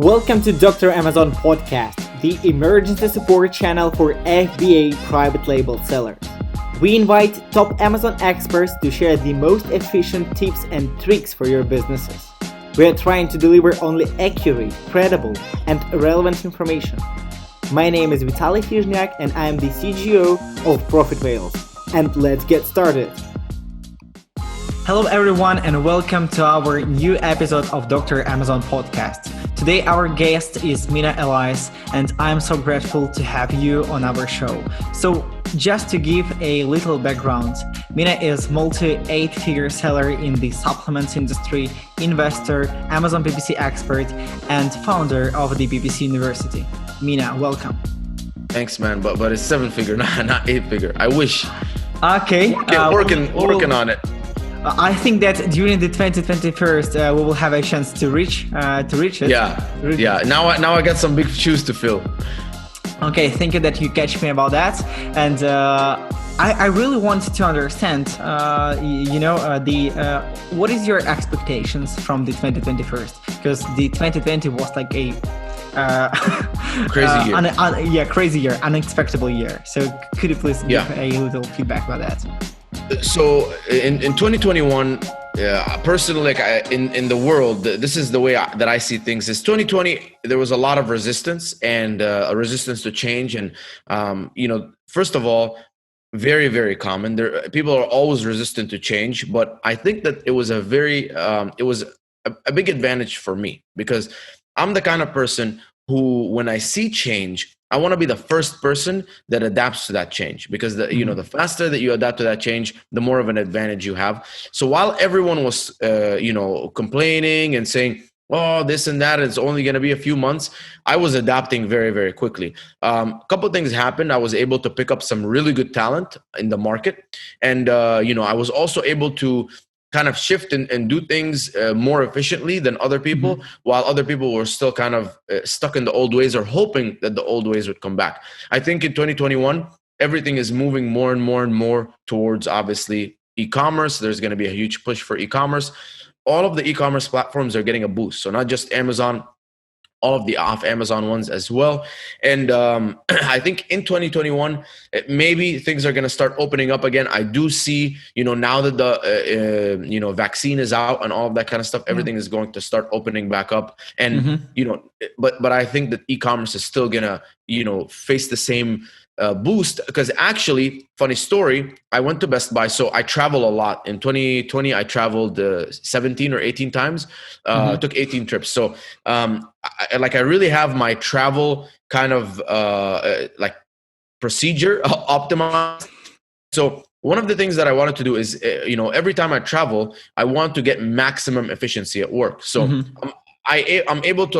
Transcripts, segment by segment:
Welcome to Dr. Amazon Podcast, the emergency support channel for FBA private label sellers. We invite top Amazon experts to share the most efficient tips and tricks for your businesses. We are trying to deliver only accurate, credible, and relevant information. My name is Vitaly Fizhniak and I am the CGO of Profit Whales. And let's get started. Hello everyone and welcome to our new episode of Dr. Amazon Podcast. Today our guest is Mina Elias and I'm so grateful to have you on our show. So just to give a little background, Mina is multi-8-figure seller in the supplements industry, investor, Amazon PPC expert, and founder of the PPC University. Mina, welcome. Thanks, man. But it's 7-figure, not 8-figure. I wish. Okay. Working on it. I think that during the 2021, we will have a chance to reach it. Yeah. Now I got some big shoes to fill. Okay, thank you that you catch me about that. And I really wanted to understand, what is your expectations from the 2021? Because the 2020 was like a crazy year. Crazy year, unexpected year. So could you please give a little feedback about that? So in 2021, personally, in the world, this is the way that I see things. Is 2020 there was a lot of resistance and a resistance to change, and first of all, very, very common. People are always resistant to change, but I think that it was a big advantage for me because I'm the kind of person who, when I see change, I want to be the first person that adapts to that change because the faster that you adapt to that change, the more of an advantage you have. So while everyone was complaining and saying, oh, this and that, it's only going to be a few months, I was adapting very, very quickly. A couple of things happened. I was able to pick up some really good talent in the market. And, I was also able to kind of shift and do things more efficiently than other people, while other people were still kind of stuck in the old ways or hoping that the old ways would come back. I think in 2021, everything is moving more and more and more towards, obviously, e-commerce. There's going to be a huge push for e-commerce. All of the e-commerce platforms are getting a boost. So not just Amazon, all of the off Amazon ones as well. And I think in 2021, maybe things are going to start opening up again. I do see, now that the, vaccine is out and all of that kind of stuff, everything is going to start opening back up. And, but I think that e-commerce is still going to, face the same boost because actually, funny story, I went to Best Buy. So I travel a lot. In 2020, I traveled 17 or 18 times, took 18 trips. So I really have my travel kind of procedure optimized. So one of the things that I wanted to do is, every time I travel, I want to get maximum efficiency at work. So I'm able to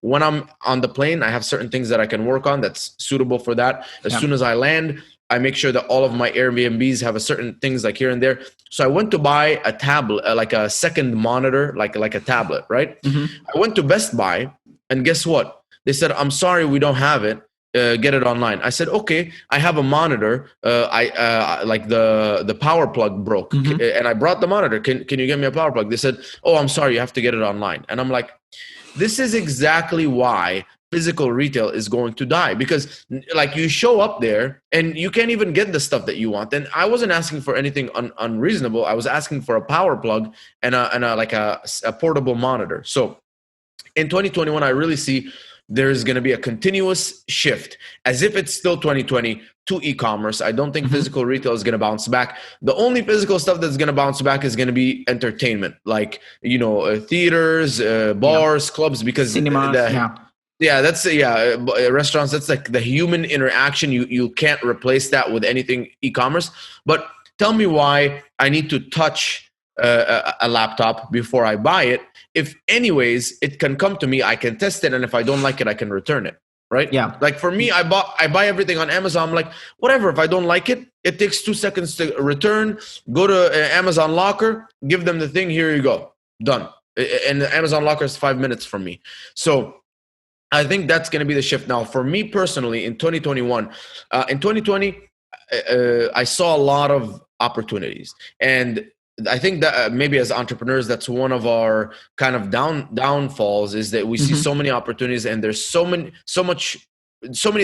when I'm on the plane, I have certain things that I can work on that's suitable for that. As soon as I land, I make sure that all of my Airbnbs have a certain things like here and there. So I went to buy a tablet, like a second monitor, like a tablet, right? I went to Best Buy and guess what? They said, I'm sorry, we don't have it. Get it online. I said, okay, I have a monitor. The power plug broke and I brought the monitor. Can you get me a power plug? They said, oh, I'm sorry, you have to get it online. And I'm like, this is exactly why physical retail is going to die because you show up there and you can't even get the stuff that you want. And I wasn't asking for anything unreasonable. I was asking for a power plug and a portable monitor. So in 2021, I really see there's going to be a continuous shift as if it's still 2020 to e-commerce. I don't think physical retail is going to bounce back. The only physical stuff that's going to bounce back is going to be entertainment, like, theaters, bars, clubs, because cinemas, restaurants, that's like the human interaction. You can't replace that with anything e-commerce. But tell me why I need to touch a laptop before I buy it. If anyways, it can come to me, I can test it. And if I don't like it, I can return it. Right? Yeah. Like for me, I buy everything on Amazon. I'm like, whatever, if I don't like it, it takes 2 seconds to return, go to Amazon Locker, give them the thing. Here you go. Done. And the Amazon Locker is 5 minutes from me. So I think that's going to be the shift. Now, for me personally, in 2021, in 2020, I saw a lot of opportunities. And I think that maybe as entrepreneurs, that's one of our kind of downfalls, is that we see Mm-hmm. so many opportunities, and there's so many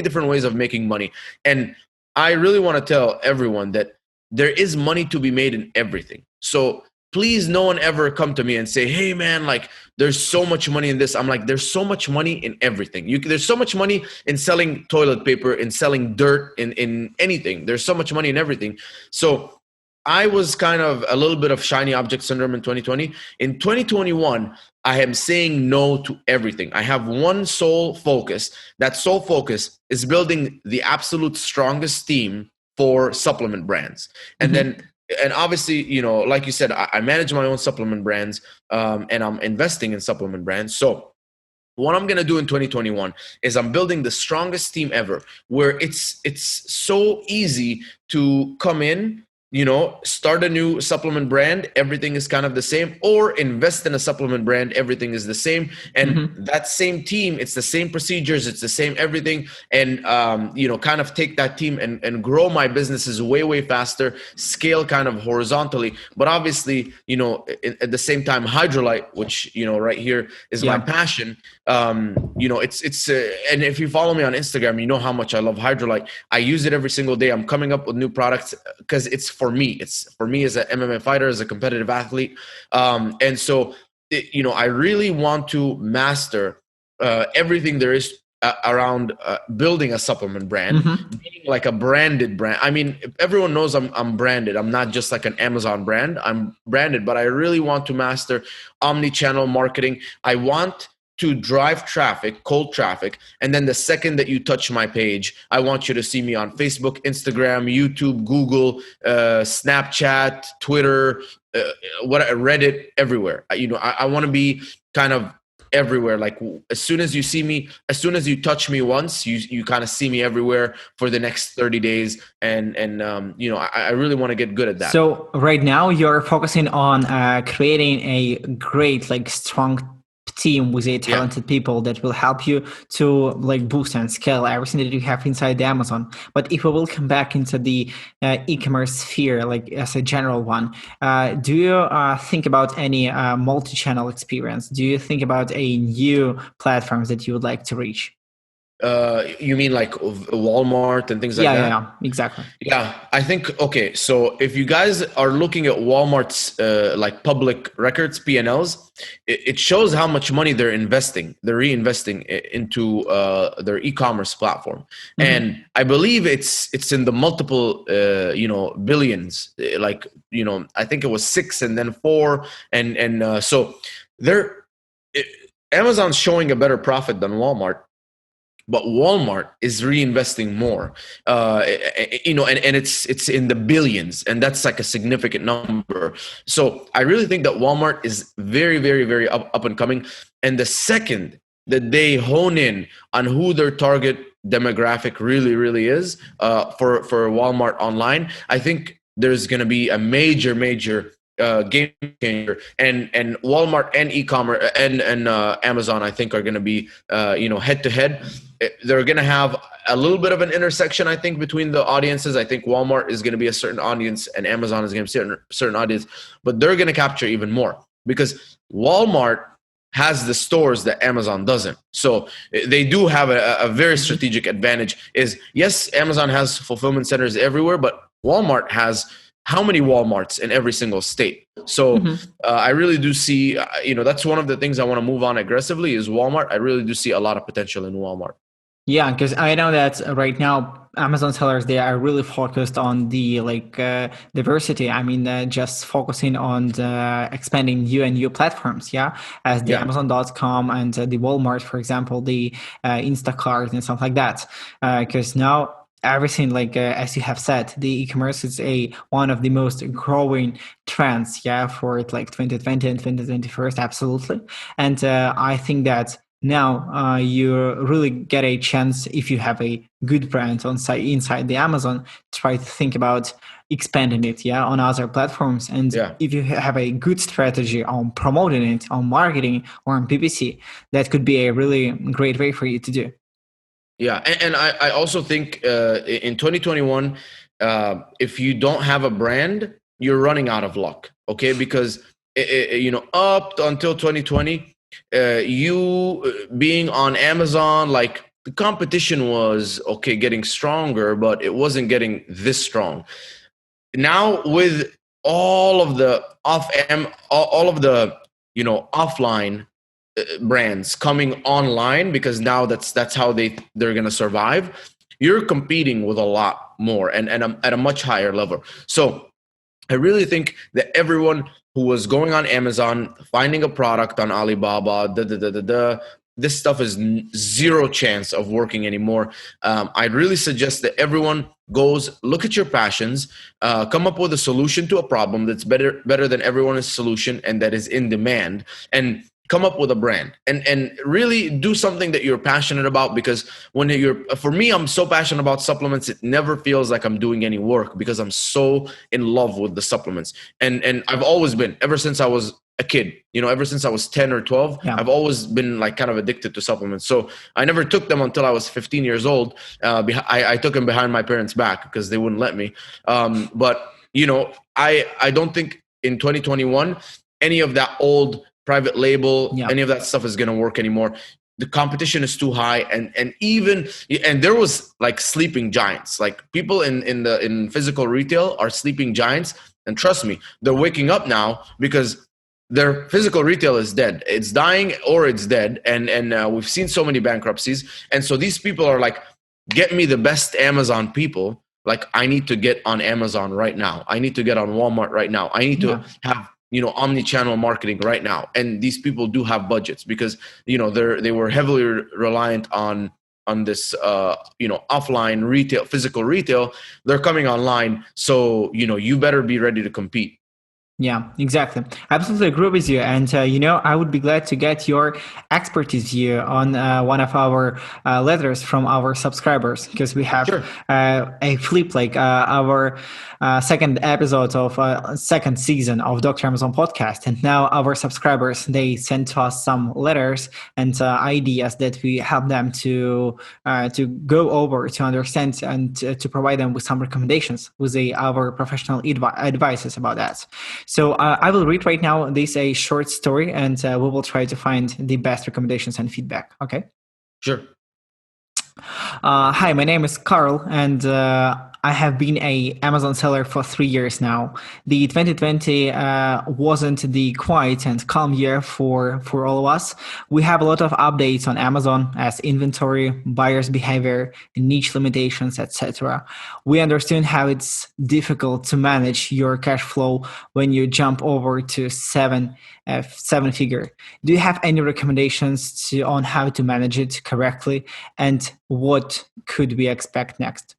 different ways of making money. And I really want to tell everyone that there is money to be made in everything. So please, no one ever come to me and say, "Hey, man, like there's so much money in this." I'm like, there's so much money in everything. There's so much money in selling toilet paper, in selling dirt, in anything. There's so much money in everything. So I was kind of a little bit of shiny object syndrome in 2020. In 2021, I am saying no to everything. I have one sole focus. That sole focus is building the absolute strongest team for supplement brands. And Mm-hmm. then, and obviously, like you said, I manage my own supplement brands, and I'm investing in supplement brands. So what I'm gonna do in 2021 is I'm building the strongest team ever, where it's so easy to come in, start a new supplement brand, everything is kind of the same, or invest in a supplement brand, everything is the same. And Mm-hmm. that same team, it's the same procedures, it's the same everything. And kind of take that team and grow my businesses way faster, scale kind of horizontally. But obviously, at the same time, Hydrolyte, which right here is my Yeah. passion. It's and if you follow me on Instagram, you know how much I love Hydrolyte. I use it every single day. I'm coming up with new products because it's for me. It's for me as an MMA fighter, as a competitive athlete. And so, I really want to master everything there is around building a supplement brand, Mm-hmm. being like a branded brand. I mean, everyone knows I'm branded. I'm not just like an Amazon brand. I'm branded, but I really want to master omni-channel marketing. I want to drive traffic, cold traffic, and then the second that you touch my page, I want you to see me on Facebook, Instagram, YouTube, Google, Snapchat, Twitter, Reddit, everywhere. I want to be kind of everywhere. Like as soon as you see me, as soon as you touch me once, you kind of see me everywhere for the next 30 days. I really want to get good at that. So right now you're focusing on creating a great, like, strong team with a Yeah. talented people that will help you to like boost and scale everything that you have inside the Amazon. But if we will come back into the e-commerce sphere, like as a general one, do you think about any multi-channel experience? Do you think about a new platforms that you would like to reach? You mean like Walmart and things like that? Yeah, exactly. Yeah, I think, okay, so if you guys are looking at Walmart's like public records, P&Ls, it shows how much money they're investing. They're reinvesting into their e-commerce platform. Mm-hmm. And I believe it's in the multiple billions. Like, I think it was 6 and then 4, and so they're Amazon's showing a better profit than Walmart, but Walmart is reinvesting more, and it's in the billions, and that's like a significant number. So I really think that Walmart is very, very, very up and coming. And the second that they hone in on who their target demographic really, really is for Walmart online, I think there's going to be a major, major game changer. And Walmart and e-commerce and Amazon, I think, are going to be head to head. They're going to have a little bit of an intersection, I think, between the audiences. I think Walmart is going to be a certain audience and Amazon is going to be a certain audience, but they're going to capture even more because Walmart has the stores that Amazon doesn't. So they do have a very strategic advantage. Is yes, Amazon has fulfillment centers everywhere, but Walmart has how many Walmarts in every single state? So I really do see, that's one of the things I want to move on aggressively is Walmart. I really do see a lot of potential in Walmart. Yeah, because I know that right now Amazon sellers, they are really focused on the diversity. I mean, just focusing on the expanding new and new platforms. Yeah, as the Yeah. Amazon.com and the Walmart, for example, the Instacart and stuff like that. Because now everything, like as you have said, the e-commerce is one of the most growing trends. Yeah, for like 2020 and 2021, absolutely. And I think that now you really get a chance, if you have a good brand on site inside the Amazon, try to think about expanding it, on other platforms. And if you have a good strategy on promoting it, on marketing or on PPC, that could be a really great way for you to do. Yeah, and I also think in 2021, if you don't have a brand, you're running out of luck. okay? Because up until 2020, you being on Amazon, like the competition was okay, getting stronger, but it wasn't getting this strong. Now with all of the all of the offline brands coming online, because now that's how they're going to survive, you're competing with a lot more and at a much higher level. So I really think that everyone who was going on Amazon, finding a product on Alibaba, this stuff is zero chance of working anymore. I'd really suggest that everyone goes look at your passions, come up with a solution to a problem that's better than everyone's solution and that is in demand, and come up with a brand and really do something that you're passionate about. Because for me, I'm so passionate about supplements, it never feels like I'm doing any work because I'm so in love with the supplements. And I've always been, ever since I was a kid, ever since I was 10 or 12, Yeah. I've always been like kind of addicted to supplements. So I never took them until I was 15 years old. I took them behind my parents' back because they wouldn't let me. But I don't think in 2021 any of that old private label, any of that stuff is going to work anymore. The competition is too high, and there was like sleeping giants. Like people in physical retail are sleeping giants, and trust me, they're waking up now because their physical retail is dead. It's dying or it's dead, and we've seen so many bankruptcies, and so these people are like, get me the best Amazon people. Like, I need to get on Amazon right now. I need to get on Walmart right now. I need to have omni-channel marketing right now. And these people do have budgets because they were heavily reliant on this offline retail, physical retail. They're coming online, so you better be ready to compete. Yeah, exactly. I absolutely agree with you. And, I would be glad to get your expertise view on one of our letters from our subscribers, because we have a flip, like our second episode of second season of Dr. Amazon podcast. And now our subscribers, they send to us some letters and ideas that we help them to go over, to understand, and to provide them with some recommendations with our professional advices about that. So I will read right now this a short story, and we will try to find the best recommendations and feedback. Okay? Sure. Hi, my name is Carl, and I have been a Amazon seller for 3 years now. The 2020 wasn't the quiet and calm year for all of us. We have a lot of updates on Amazon as inventory, buyers' behavior, niche limitations, etc. We understand how it's difficult to manage your cash flow when you jump over to seven figure. Do you have any recommendations on how to manage it correctly, and what could we expect next?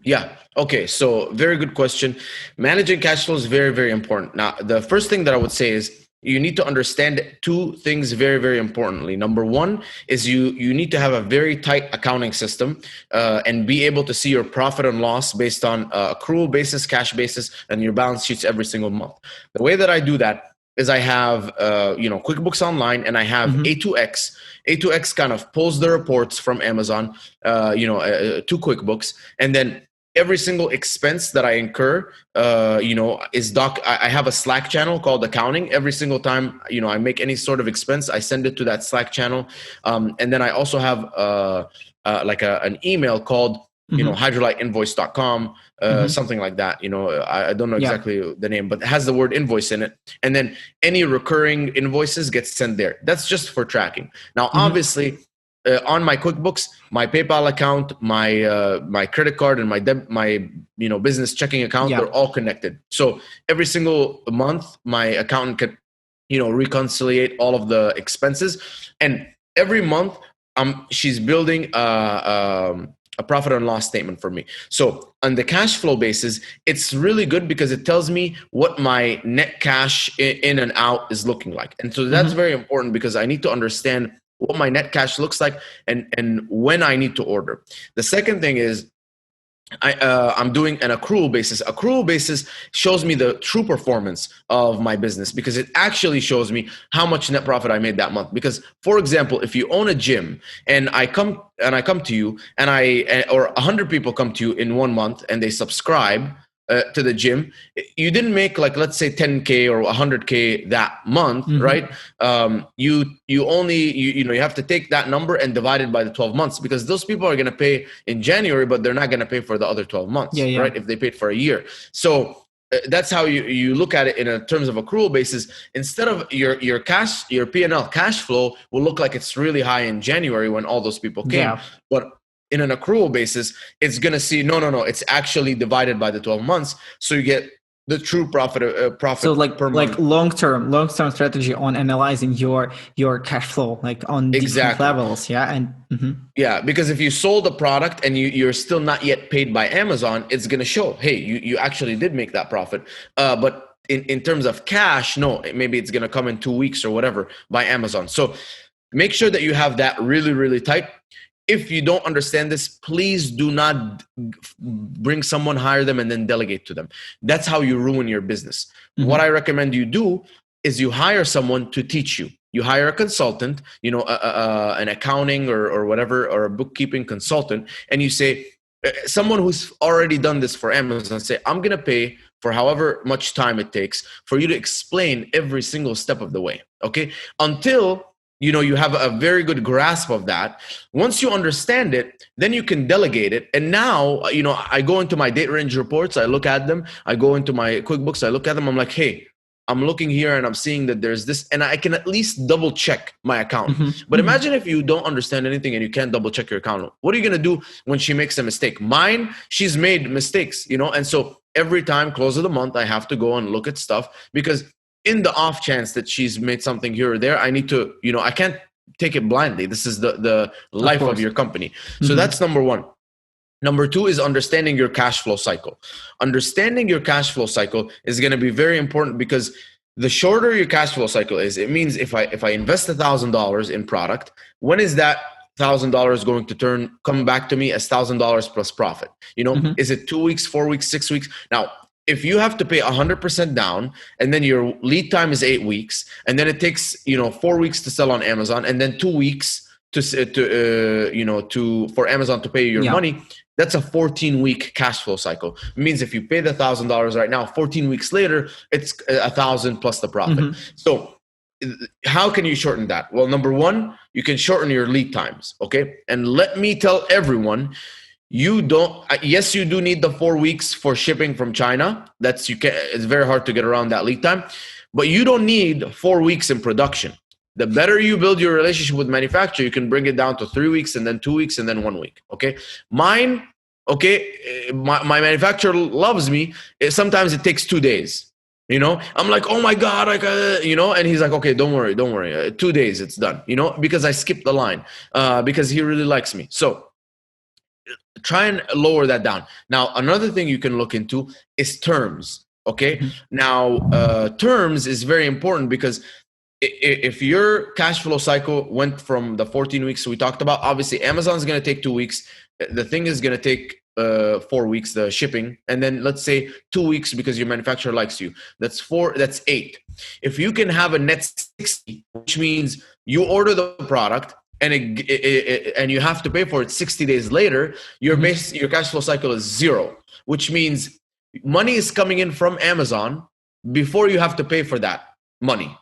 Yeah. Okay. So very good question. Managing cash flow is very, very important. Now, the first thing that I would say is you need to understand two things very, very importantly. Number one is you need to have a very tight accounting system and be able to see your profit and loss based on accrual basis, cash basis, and your balance sheets every single month. The way that I do that is I have QuickBooks Online, and I have A2X. A2X kind of pulls the reports from Amazon to QuickBooks, and then every single expense that I incur I have a Slack channel called Accounting. Every single time I make any sort of expense, I send it to that Slack channel, and then I also have an email called hydrolyteinvoice.com, something like that. I don't know exactly the name, but it has the word invoice in it. And then any recurring invoices get sent there. That's just for tracking. Now, obviously, on my QuickBooks, my PayPal account, my credit card, and my business checking account, they're all connected. So every single month, my accountant can reconciliate all of the expenses, and every month she's building a profit and loss statement for me. So on the cash flow basis, it's really good because it tells me what my net cash in and out is looking like. And so that's very important because I need to understand what my net cash looks like and when I need to order. The second thing is I'm doing an accrual basis. Accrual basis shows me the true performance of my business because it actually shows me how much net profit I made that month. Because, for example, if you own a gym and I come to you or 100 people come to you in 1 month and they subscribe, to the gym, you didn't make like, let's say 10K or 100K that month, right? You only, you have to take that number and divide it by the 12 months, because those people are going to pay in January, but they're not going to pay for the other 12 months, right? If they paid for a year. So that's how you look at it in a terms of accrual basis. Instead of your P&L cash flow will look like it's really high in January when all those people came, but in an accrual basis, it's going to see, no, it's actually divided by the 12 months. So you get the true profit so like per month. long-term strategy on analyzing your cash flow, like on different levels. Yeah, because if you sold a product and you're still not yet paid by Amazon, it's going to show, hey, you actually did make that profit. But in terms of cash, no, maybe it's going to come in 2 weeks or whatever by Amazon. So make sure that you have that really, really tight. If you don't understand this, please do not bring someone, hire them, and then delegate to them. That's how you ruin your business. What I recommend you do is you hire someone to teach you. You hire a consultant, an accounting or whatever, or a bookkeeping consultant, and you say, someone who's already done this for Amazon, say, I'm going to pay for however much time it takes for you to explain every single step of the way, okay? Until you have a very good grasp of that. Once you understand it, then you can delegate it. And now, I go into my date range reports, I look at them, I go into my QuickBooks, I look at them, I'm like, hey, I'm looking here and I'm seeing that there's this, and I can at least double check my account. But imagine if you don't understand anything and you can't double check your account. What are you going to do when she makes a mistake? Mine, she's made mistakes, and so every time close of the month, I have to go and look at stuff, because in the off chance that she's made something here or there, I need to, I can't take it blindly. This is the life of your company. So that's number one. Number two is understanding your cash flow cycle. Understanding your cash flow cycle is going to be very important, because the shorter your cash flow cycle is, it means if I invest $1,000 in product, when is that $1,000 going to come back to me as $1,000 plus profit? Is it 2 weeks, 4 weeks, 6 weeks? Now, if you have to pay 100% down, and then your lead time is 8 weeks, and then it takes 4 weeks to sell on Amazon, and then 2 weeks for Amazon to pay you your money, that's a 14-week cash flow cycle. It means if you pay the $1,000 right now, 14 weeks later, it's 1,000 plus the profit. So how can you shorten that? Well, number one, you can shorten your lead times. Okay, and let me tell everyone, yes, you do need the 4 weeks for shipping from China. It's very hard to get around that lead time, but you don't need 4 weeks in production. The better you build your relationship with manufacturer, you can bring it down to 3 weeks, and then 2 weeks, and then 1 week. Okay. Mine, my manufacturer loves me. Sometimes it takes 2 days. I'm like, oh my God, and he's like, okay, don't worry. 2 days, it's done, because I skipped the line, because he really likes me. So try and lower that down. Now, another thing you can look into is terms. Okay. Now, terms is very important, because if your cash flow cycle went from the 14 weeks we talked about, obviously Amazon's going to take 2 weeks. The thing is going to take 4 weeks, the shipping. And then let's say 2 weeks because your manufacturer likes you. That's 4, that's 8. If you can have a net 60, which means you order the product, and and you have to pay for it 60 days later, your cash flow cycle is 0, which means money is coming in from Amazon before you have to pay for that money.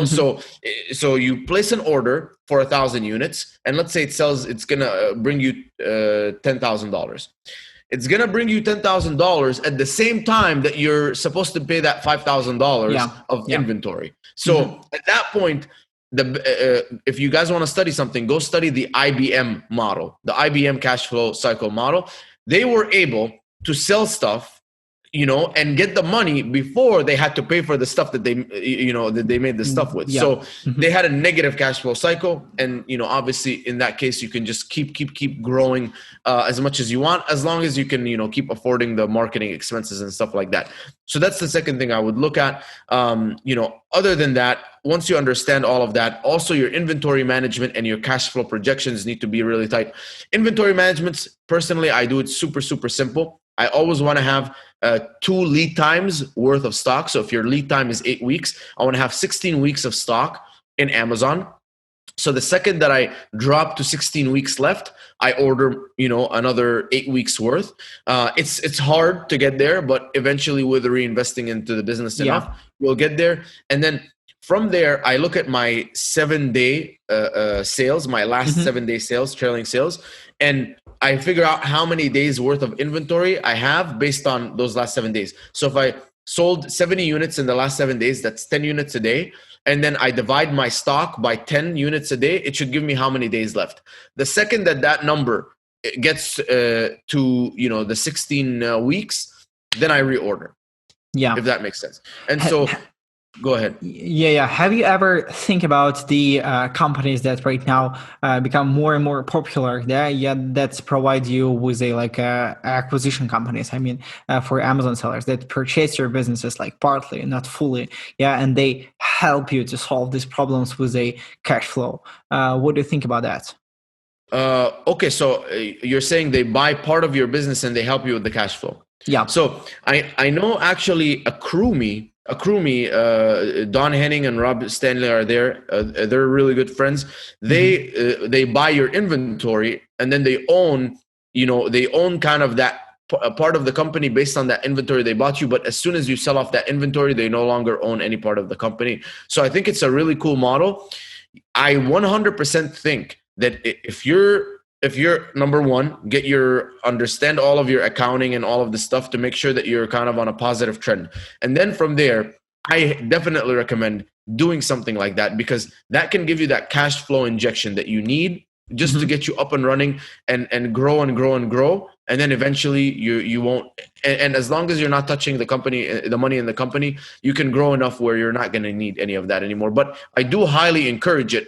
So you place an order for 1,000 units, and let's say it's gonna bring you $10,000. It's gonna bring you $10,000 at the same time that you're supposed to pay that $5,000 of inventory. So at that point, if you guys want to study something, go study the IBM model, the IBM cash flow cycle model. They were able to sell stuff, and get the money before they had to pay for the stuff that they made the stuff with. So they had a negative cash flow cycle. And, obviously in that case, you can just keep growing as much as you want, as long as you can, keep affording the marketing expenses and stuff like that. So that's the second thing I would look at. Other than that, once you understand all of that, also your inventory management and your cash flow projections need to be really tight. Inventory management, personally, I do it super, super simple. I always want to have 2 lead times worth of stock. So if your lead time is 8 weeks, I want to have 16 weeks of stock in Amazon. So the second that I drop to 16 weeks left, I order, another 8 weeks worth. It's hard to get there, but eventually with reinvesting into the business enough, we'll get there. And then from there, I look at my 7-day sales, my last 7-day sales, trailing sales, and I figure out how many days worth of inventory I have based on those last 7 days. So if I sold 70 units in the last 7 days, that's 10 units a day. And then I divide my stock by 10 units a day, it should give me how many days left. The second that number gets to, the 16 weeks, then I reorder. Yeah. If that makes sense. And so go ahead. Yeah. Have you ever think about the companies that right now become more and more popular? That's provide you with acquisition companies. I mean, for Amazon sellers that purchase your businesses like partly, not fully. Yeah, and they help you to solve these problems with a cash flow. What do you think about that? Okay, so you're saying they buy part of your business and they help you with the cash flow. Yeah. So I know actually Don Henning and Rob Stanley are there. They're really good friends. They buy your inventory and then they own kind of that part of the company based on that inventory they bought you. But as soon as you sell off that inventory, they no longer own any part of the company. So I think it's a really cool model. I 100% think that if you're number one, understand all of your accounting and all of the stuff to make sure that you're kind of on a positive trend. And then from there, I definitely recommend doing something like that, because that can give you that cash flow injection that you need just to get you up and running and grow and grow and grow. And then eventually you won't, and as long as you're not touching the money in the company, you can grow enough where you're not going to need any of that anymore. But I do highly encourage it.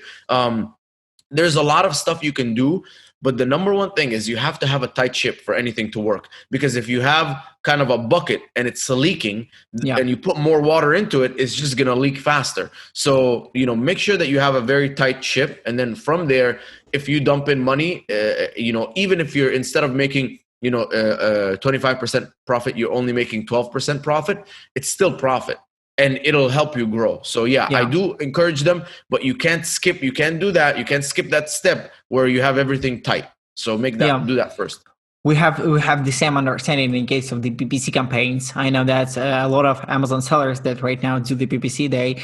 There's a lot of stuff you can do, but the number one thing is you have to have a tight ship for anything to work. Because if you have kind of a bucket and it's leaking and you put more water into it, it's just going to leak faster. So, make sure that you have a very tight ship. And then from there, if you dump in money, even if you're, instead of making 25% profit, you're only making 12% profit, it's still profit. And it'll help you grow. So I do encourage them, but you can't do that. You can't skip that step where you have everything tight. So do that first. We have the same understanding in case of the PPC campaigns. I know that a lot of Amazon sellers that right now do the PPC, they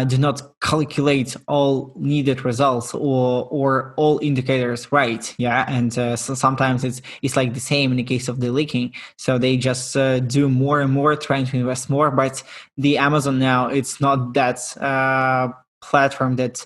do not calculate all needed results or all indicators right. Yeah, and so sometimes it's like the same in the case of the leaking. So they just do more and more, trying to invest more. But the Amazon now, it's not that platform that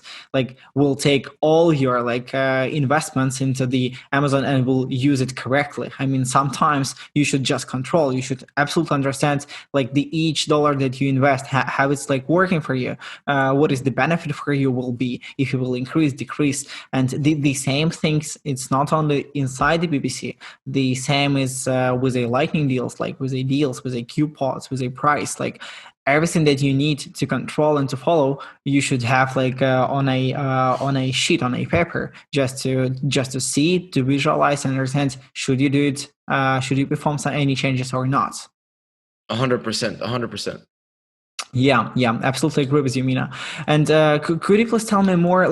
will take all your investments into the Amazon and will use it correctly. I mean, sometimes you should just control. You should absolutely understand each dollar that you invest, how it's working for you, what is the benefit for you will be, if you will increase, decrease. And the same things, it's not only inside the PPC. The same is with a lightning deals, with a coupons, with a price, everything that you need to control and to follow, you should have on a sheet, on a paper, just to see, to visualize and understand, should you do it, should you perform any changes or not. 100%. Yeah, absolutely agree with you, Mina. And could you please tell me more,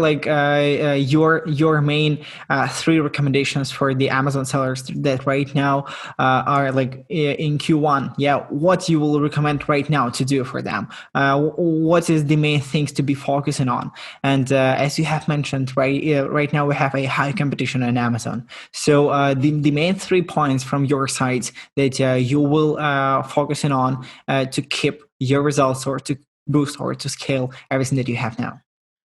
your main 3 recommendations for the Amazon sellers that right now are in Q1? Yeah, what you will recommend right now to do for them? What is the main things to be focusing on? And as you have mentioned, right now we have a high competition on Amazon. So the main 3 points from your side that you will focusing on to keep your results, or to boost or to scale everything that you have now?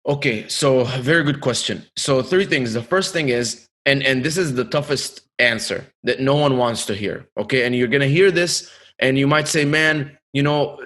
Okay, so very good question. So 3 things. The first thing is, and this is the toughest answer that no one wants to hear. Okay, and you're gonna hear this, and you might say, "Man,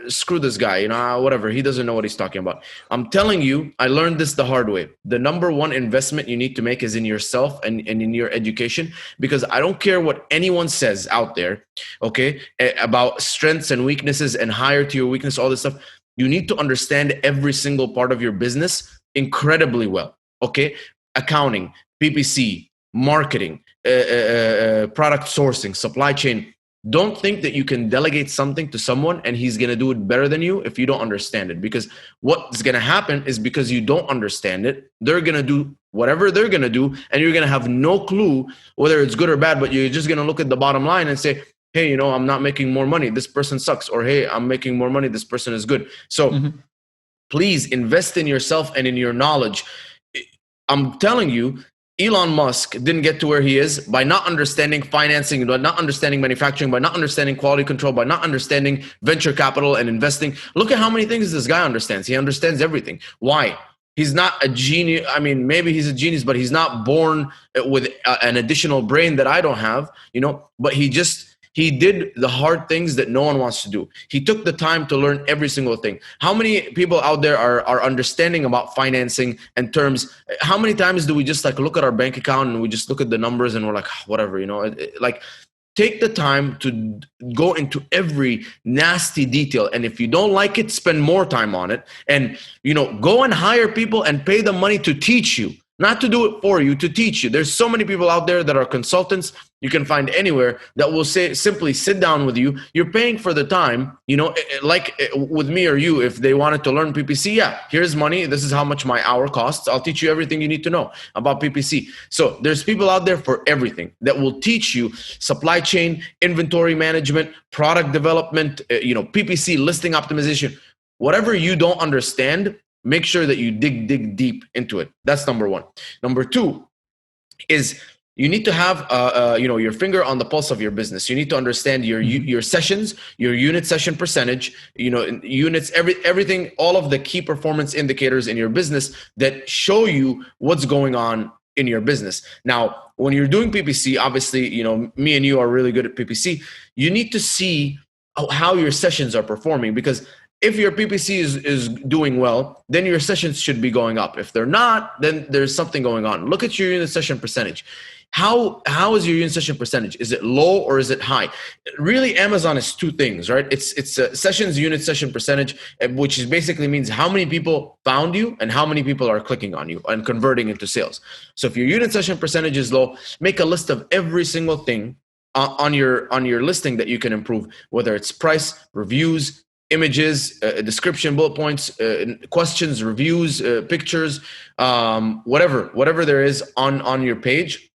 screw this guy. Whatever. He doesn't know what he's talking about." I'm telling you, I learned this the hard way. The number one investment you need to make is in yourself and in your education, because I don't care what anyone says out there, okay, about strengths and weaknesses and hire to your weakness, all this stuff. You need to understand every single part of your business incredibly well, okay? Accounting, PPC, marketing, product sourcing, supply chain. Don't think that you can delegate something to someone and he's going to do it better than you if you don't understand it. Because what's going to happen is, because you don't understand it, they're going to do whatever they're going to do, and you're going to have no clue whether it's good or bad, but you're just going to look at the bottom line and say, hey, I'm not making more money, this person sucks. Or, hey, I'm making more money, this person is good. So please invest in yourself and in your knowledge. I'm telling you, Elon Musk didn't get to where he is by not understanding financing, by not understanding manufacturing, by not understanding quality control, by not understanding venture capital and investing. Look at how many things this guy understands. He understands everything. Why? He's not a genius. I mean, maybe he's a genius, but he's not born with an additional brain that I don't have, but he did the hard things that no one wants to do. He took the time to learn every single thing. How many people out there are understanding about financing and terms? How many times do we just look at our bank account and we just look at the numbers and we're like, whatever, take the time to go into every nasty detail. And if you don't like it, spend more time on it. And, go and hire people and pay them money to teach you, not to do it for you, to teach you. There's so many people out there that are consultants you can find anywhere that will simply sit down with you. You're paying for the time, like with me or you, if they wanted to learn PPC, yeah, here's money. This is how much my hour costs. I'll teach you everything you need to know about PPC. So there's people out there for everything that will teach you supply chain, inventory management, product development, PPC, listing optimization. Whatever you don't understand, make sure that you dig deep into it. That's number one. Number two is you need to have your finger on the pulse of your business. You need to understand your sessions, your unit session percentage, units, everything, all of the key performance indicators in your business that show you what's going on in your business. Now, when you're doing PPC, obviously, me and you are really good at PPC. You need to see how your sessions are performing, because if your PPC is doing well, then your sessions should be going up. If they're not, then there's something going on. Look at your unit session percentage. How is your unit session percentage? Is it low or is it high? Really, Amazon is two things, right? It's sessions, unit session percentage, which is basically means how many people found you and how many people are clicking on you and converting into sales. So if your unit session percentage is low, make a list of every single thing on your listing that you can improve, whether it's price, reviews, images, description, bullet points, questions, reviews, pictures, whatever there is on your page,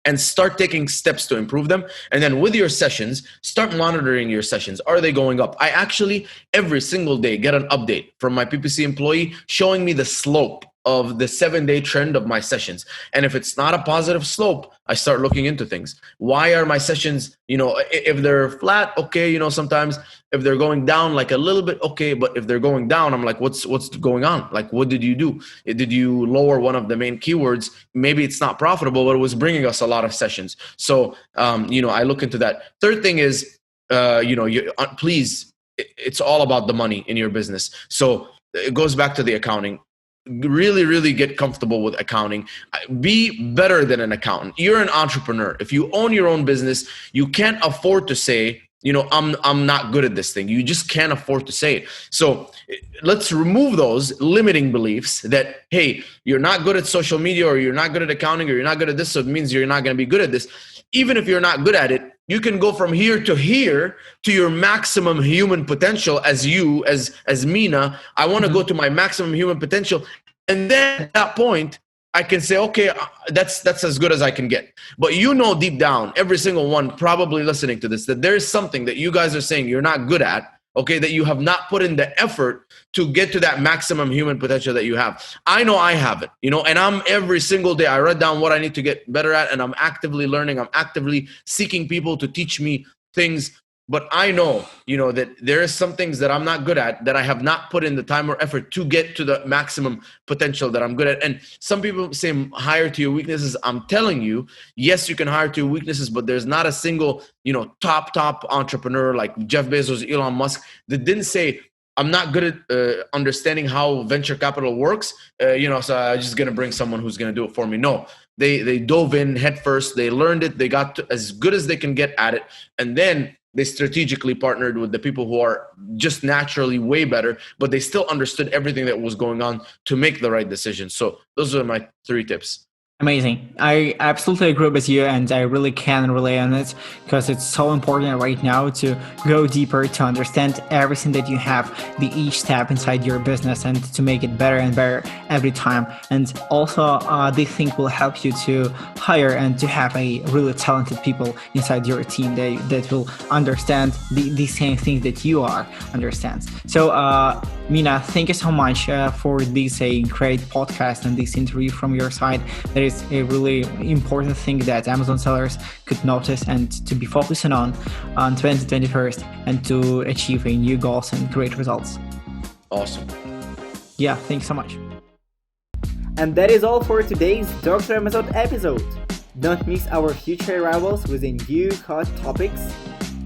and start taking steps to improve them. And then with your sessions, start monitoring your sessions. Are they going up? I actually, every single day, get an update from my PPC employee showing me the slope of the 7-day trend of my sessions. And if it's not a positive slope, I start looking into things. Why are my sessions, if they're flat, okay, sometimes if they're going down like a little bit, okay, but if they're going down, I'm like, what's going on? Like, what did you do? Did you lower one of the main keywords? Maybe it's not profitable, but it was bringing us a lot of sessions. So, I look into that. Third thing is, please, it's all about the money in your business. So it goes back to the accounting. Really get comfortable with accounting. Be better than an accountant. You're an entrepreneur. If you own your own business, you can't afford to say, I'm not good at this thing. You just can't afford to say it. So let's remove those limiting beliefs that, hey, you're not good at social media, or you're not good at accounting, or you're not good at this, so it means you're not going to be good at this. Even if you're not good at it, you can go from here to your maximum human potential as Mina. I want to go to my maximum human potential. And then at that point, I can say, okay, that's as good as I can get. But deep down, every single one probably listening to this, that there is something that you guys are saying you're not good at, okay, that you have not put in the effort to get to that maximum human potential that you have. I know I have it, and I'm every single day, I write down what I need to get better at, and I'm actively learning. I'm actively seeking people to teach me things. But I know, that there is some things that I'm not good at, that I have not put in the time or effort to get to the maximum potential that I'm good at. And some people say hire to your weaknesses. I'm telling you, yes, you can hire to your weaknesses, but there's not a single, top entrepreneur like Jeff Bezos, Elon Musk, that didn't say, I'm not good at understanding how venture capital works, so I'm just going to bring someone who's going to do it for me. No, they dove in head first. They learned it. They got as good as they can get at it. And then they strategically partnered with the people who are just naturally way better, but they still understood everything that was going on to make the right decision. So those are my 3 tips. Amazing. I absolutely agree with you, and I really can relay on it because it's so important right now to go deeper, to understand everything that you have, each step inside your business, and to make it better and better every time. And also, this thing will help you to hire and to have a really talented people inside your team that will understand the same things that you are understands. So, Mina, thank you so much for this a great podcast and this interview from your side. That is a really important thing that Amazon sellers could notice and to be focusing on 2021 and to achieve a new goals and great results. Awesome. Yeah, thanks so much. And that is all for today's Dr. Amazon episode. Don't miss our future arrivals with new hot topics.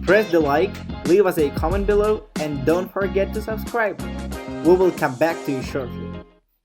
Press the like, leave us a comment below, and don't forget to subscribe. We will come back to you shortly.